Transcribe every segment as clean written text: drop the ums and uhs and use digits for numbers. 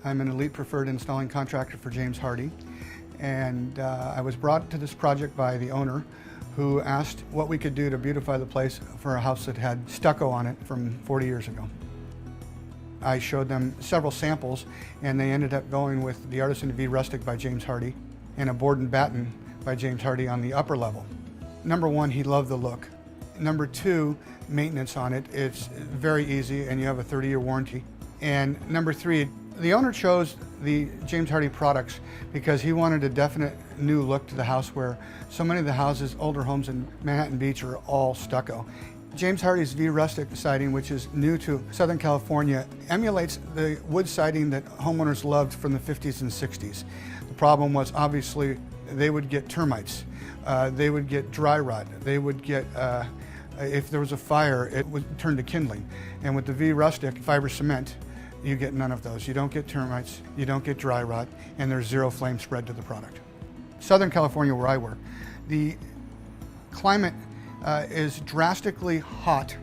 I'm an elite preferred installing contractor for James Hardie, and I was brought to this project by the owner who asked what we could do to beautify the place for a house that had stucco on it from 40 years ago. I showed them several samples, and they ended up going with the Artisan V Rustic by James Hardie and a board and batten by James Hardie on the upper level. Number one, he loved the look. Number two, maintenance on it. It's very easy, and you have a 30-year warranty. And number three, the owner chose the James Hardie products because he wanted a definite new look to the house, where so many of the houses, older homes in Manhattan Beach, are all stucco. James Hardie's V Rustic siding, which is new to Southern California, emulates the wood siding that homeowners loved from the 50s and 60s. The problem was, obviously, they would get termites, they would get dry rot, they would get, if there was a fire, it would turn to kindling. And with the V Rustic fiber cement, you get none of those. You don't get termites, you don't get dry rot, and there's zero flame spread to the product. Southern California, where I work, the climate is drastically hot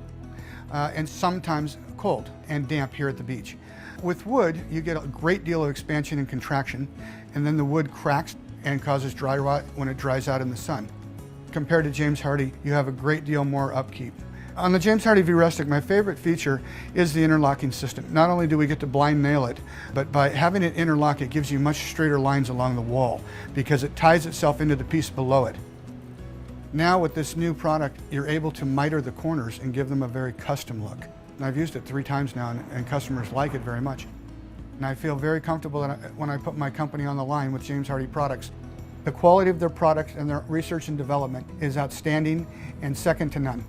and sometimes cold and damp here at the beach. With wood, you get a great deal of expansion and contraction, and then the wood cracks and causes dry rot when it dries out in the sun. Compared to James Hardie, you have a great deal more upkeep. On the James Hardie V Rustic, my favorite feature is the interlocking system. Not only do we get to blind nail it, but by having it interlock, it gives you much straighter lines along the wall because it ties itself into the piece below it. Now with this new product, you're able to miter the corners and give them a very custom look. And I've used it 3 times now, and customers like it very much. And I feel very comfortable when I put my company on the line with James Hardie products. The quality of their products and their research and development is outstanding and second to none.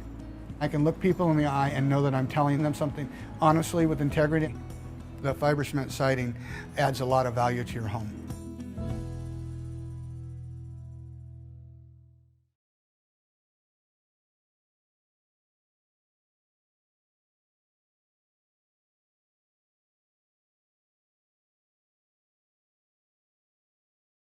I can look people in the eye and know that I'm telling them something honestly with integrity. The fiber cement siding adds a lot of value to your home.